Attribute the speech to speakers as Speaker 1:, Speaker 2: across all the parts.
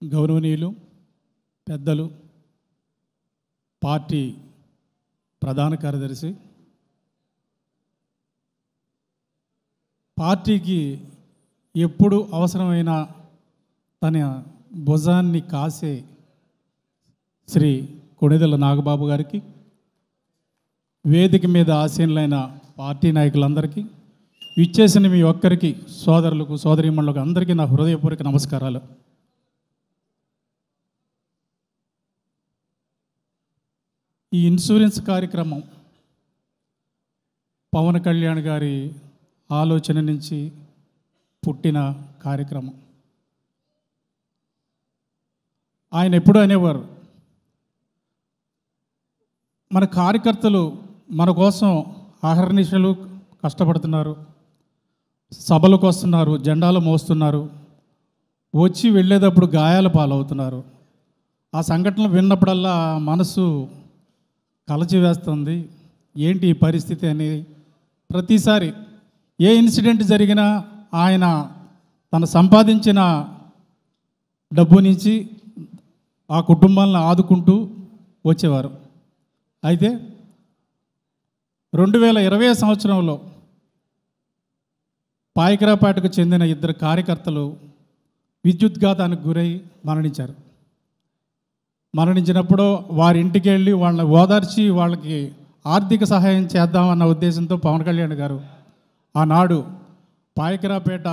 Speaker 1: గౌరవనీయులు పెద్దలు పార్టీ ప్రధాన కార్యదర్శి పార్టీకి ఎప్పుడు అవసరమైన తన భుజాన్ని కాసే శ్రీ కొణిదెల నాగబాబు గారికి, వేదిక మీద ఆసీనులైన పార్టీ నాయకులందరికీ, ఇచ్చేసిన మీ ఒక్కరికి, సోదరులకు సోదరీమణులకు అందరికీ నా హృదయపూర్వక నమస్కారాలు. ఈ ఇన్సూరెన్స్ కార్యక్రమం పవన్ కళ్యాణ్ గారి ఆలోచన నుంచి పుట్టిన కార్యక్రమం. ఆయన ఎప్పుడూ అనేవారు, మన కార్యకర్తలు మన కోసం అహర్నిశలు కష్టపడుతున్నారు, సభలకు వస్తున్నారు, జెండాలు మోస్తున్నారు, వచ్చి వెళ్ళేటప్పుడు గాయాల పాలవుతున్నారు. ఆ సంఘటనలు విన్నప్పుడల్లా మనసు కలచివేస్తుంది. ఏంటి ఈ పరిస్థితి అని ప్రతిసారి ఏ ఇన్సిడెంట్ జరిగినా ఆయన తను సంపాదించిన డబ్బు నుంచి ఆ కుటుంబాలను ఆదుకుంటూ వచ్చేవారు. అయితే 2020 సంవత్సరంలో పాయకరాపేటకు చెందిన 2 కార్యకర్తలు విద్యుద్ఘాతానికి గురై మరణించారు. మరణించినప్పుడు వారి ఇంటికి వెళ్ళి వాళ్ళని ఓదార్చి వాళ్ళకి ఆర్థిక సహాయం చేద్దామన్న ఉద్దేశంతో పవన్ కళ్యాణ్ గారు ఆనాడు పాయకరాపేట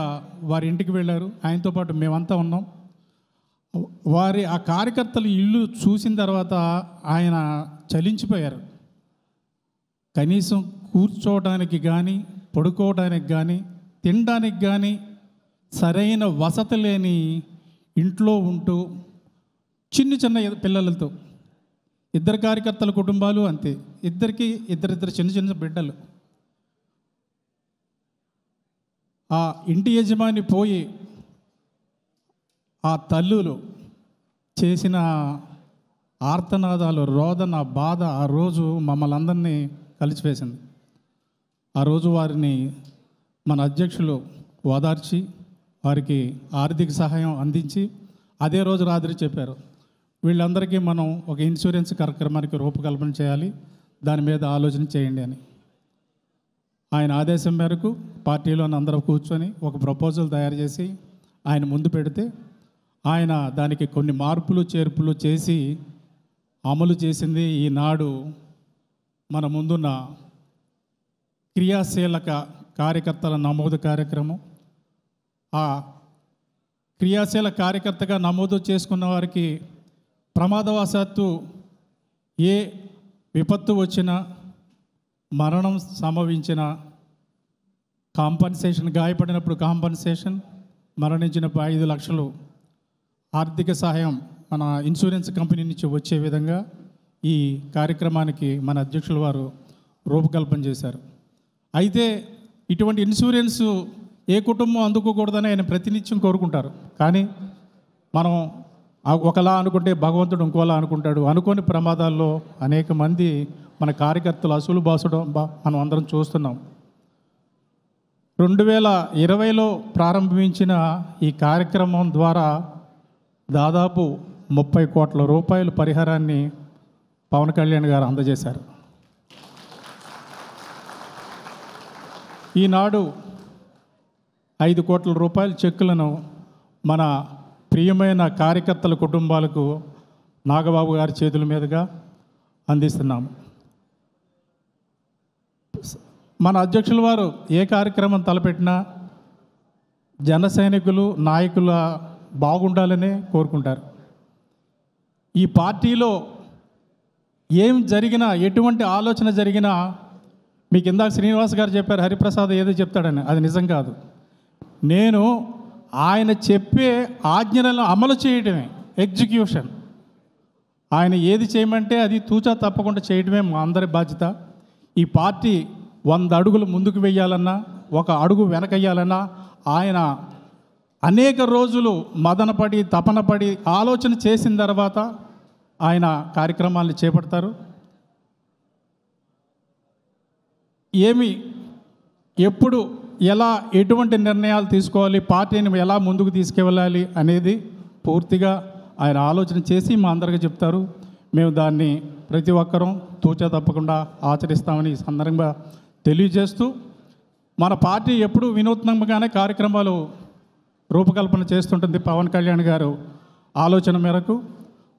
Speaker 1: వారి ఇంటికి వెళ్ళారు. ఆయనతో పాటు మేమంతా ఉన్నాం. వారి ఆ కార్యకర్తలు ఇల్లు చూసిన తర్వాత ఆయన చలించిపోయారు. కనీసం కూర్చోవడానికి కానీ, పడుకోవడానికి కానీ, తినడానికి కానీ సరైన వసతి లేని ఇంట్లో ఉంటూ చిన్న చిన్న పిల్లలతో, 2 కార్యకర్తల కుటుంబాలు అంతే, ఇద్దరిద్దరు చిన్న చిన్న బిడ్డలు. ఆ ఇంటి యజమాని పోయి ఆ తల్లులు చేసిన ఆర్తనాదాలు, రోదన, బాధ ఆ రోజు మమ్మల్ని అందరినీ కలిసివేసింది. ఆ రోజు వారిని మన అధ్యక్షులు ఓదార్చి వారికి ఆర్థిక సహాయం అందించి అదే రోజు రాత్రి చెప్పారు, వీళ్ళందరికీ మనం ఒక ఇన్సూరెన్స్ కార్యక్రమానికి రూపకల్పన చేయాలి, దాని మీద ఆలోచన చేయండి అని. ఆయన ఆదేశం మేరకు పార్టీలోని అందరూ కూర్చొని ఒక ప్రపోజల్ తయారు చేసి ఆయన ముందు పెడితే ఆయన దానికి కొన్ని మార్పులు చేర్పులు చేసి అమలు చేసింది ఈనాడు మన ముందున్న క్రియాశీలక కార్యకర్తల నమోదు కార్యక్రమం. ఆ క్రియాశీల కార్యకర్తగా నమోదు చేసుకున్న వారికి ప్రమాదవశాత్తు ఏ విపత్తు వచ్చినా, మరణం సంభవించిన కాంపన్సేషన్, గాయపడినప్పుడు కాంపన్సేషన్, మరణించినప్పుడు 5 లక్షలు ఆర్థిక సహాయం మన ఇన్సూరెన్స్ కంపెనీ నుంచి వచ్చే విధంగా ఈ కార్యక్రమానికి మన అధ్యక్షుల వారు రూపకల్పన చేశారు. అయితే ఇటువంటి ఇన్సూరెన్సు ఏ కుటుంబం అందుకోకూడదని ఆయన ప్రతినిత్యం కోరుకుంటారు. కానీ మనం ఒకలా అనుకుంటే భగవంతుడు ఇంకోలా అనుకుంటాడు. అనుకోని ప్రమాదాల్లో అనేక మంది మన కార్యకర్తలు అసలు బాసడం మనం అందరం చూస్తున్నాం. 2020లో ప్రారంభించిన ఈ కార్యక్రమం ద్వారా దాదాపు 30 కోట్ల రూపాయల పరిహారాన్ని పవన్ కళ్యాణ్ గారు అందజేశారు. ఈనాడు 5 కోట్ల రూపాయల చెక్కులను మన ప్రియమైన కార్యకర్తల కుటుంబాలకు నాగబాబు గారి చేతుల మీదుగా అందిస్తున్నాము. మన అధ్యక్షుల వారు ఏ కార్యక్రమం తలపెట్టినా జన సైనికులు, నాయకుల బాగుండాలనే కోరుకుంటారు. ఈ పార్టీలో ఏం జరిగినా, ఎటువంటి ఆలోచన జరిగినా, మీకు ఇందాక శ్రీనివాస్ గారు చెప్పారు హరిప్రసాద్ ఏదో చెప్తాడని, అది నిజం కాదు. నేను ఆయన చెప్పే ఆజ్ఞలను అమలు చేయడమే ఎగ్జిక్యూషన్. ఆయన ఏది చేయమంటే అది తూచా తప్పకుండా చేయడమే మా అందరి బాధ్యత. ఈ పార్టీ 100 అడుగులు ముందుకు వెయ్యాలన్నా, 1 అడుగు వెనకయ్యాలన్నా ఆయన అనేక రోజులు మదనపడి, తపనపడి, ఆలోచన చేసిన తర్వాత ఆయన కార్యక్రమాలను చేపడతారు. ఎప్పుడు ఎలా, ఎటువంటి నిర్ణయాలు తీసుకోవాలి, పార్టీని ఎలా ముందుకు తీసుకెళ్ళాలి అనేది పూర్తిగా ఆయన ఆలోచన చేసి మా అందరికీ చెప్తారు. మేము దాన్ని ప్రతి ఒక్కరూ తూచా తప్పకుండా ఆచరిస్తామని ఈ సందర్భంగా తెలియజేస్తూ, మన పార్టీ ఎప్పుడూ వినూత్నంగానే కార్యక్రమాలు రూపకల్పన చేస్తుంటుంది పవన్ కళ్యాణ్ గారు ఆలోచన మేరకు.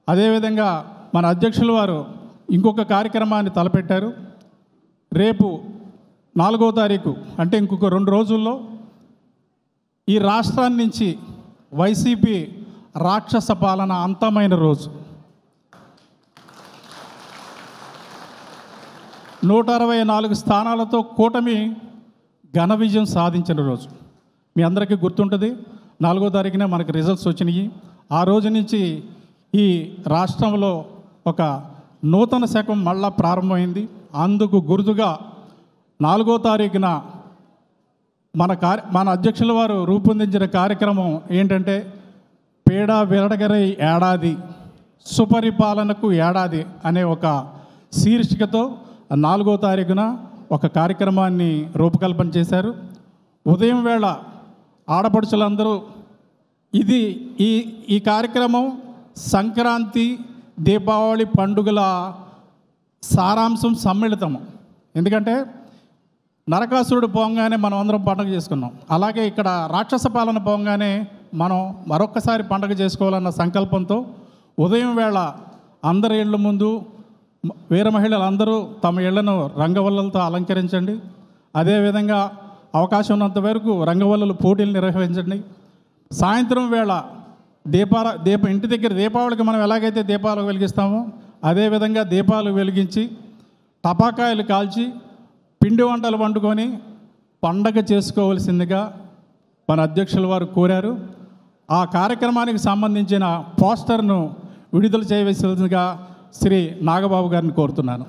Speaker 1: అదేవిధంగా మన అధ్యక్షుల వారు ఇంకొక కార్యక్రమాన్ని తలపెట్టారు. రేపు 4వ తారీఖు అంటే ఇంకొక 2 రోజుల్లో ఈ రాష్ట్రాన్ని నుంచి వైసీపీ రాక్షస పాలన అంతమైన రోజు. 164 స్థానాలతో కూటమి ఘన విజయం సాధించిన రోజు. మీ అందరికీ గుర్తుంటుంది, 4వ తారీఖునే మనకు రిజల్ట్స్ వచ్చినాయి. ఆ రోజు నుంచి ఈ రాష్ట్రంలో ఒక నూతన శకం మళ్ళా ప్రారంభమైంది. అందుకు గుర్తుగా 4వ తారీఖున మన అధ్యక్షుల వారు రూపొందించిన కార్యక్రమం ఏంటంటే, పేడ విరడగరై ఏడాది సుపరిపాలనకు ఏడాది అనే ఒక శీర్షికతో 4వ తారీఖున ఒక కార్యక్రమాన్ని రూపకల్పన చేశారు. ఉదయం వేళ ఆడపడుచులందరూ ఈ కార్యక్రమం సంక్రాంతి దీపావళి పండుగల సారాంశం సమ్మిళితము. ఎందుకంటే నరకాసురుడు పోగానే మనం అందరం పండుగ చేసుకున్నాం. అలాగే ఇక్కడ రాక్షస పాలన పోగానే మనం మరొక్కసారి పండుగ చేసుకోవాలన్న సంకల్పంతో ఉదయం వేళ అందరి ఇళ్ళ ముందు వీర మహిళలందరూ తమ ఇళ్లను రంగవల్లులతో అలంకరించండి. అదేవిధంగా అవకాశం ఉన్నంత వరకు రంగవల్లుల పోటీలు నిర్వహించండి. సాయంత్రం వేళ ఇంటి దగ్గర దీపావళికి మనం ఎలాగైతే దీపాలు వెలిగిస్తామో అదేవిధంగా దీపాలు వెలిగించి టపాకాయలు కాల్చి పిండి వంటలు వండుకొని పండగ చేసుకోవలసిందిగా మన అధ్యక్షుల వారు కోరారు. ఆ కార్యక్రమానికి సంబంధించిన పోస్టర్ను విడుదల చేయవలసిందిగా శ్రీ నాగబాబు గారిని కోరుతున్నాను.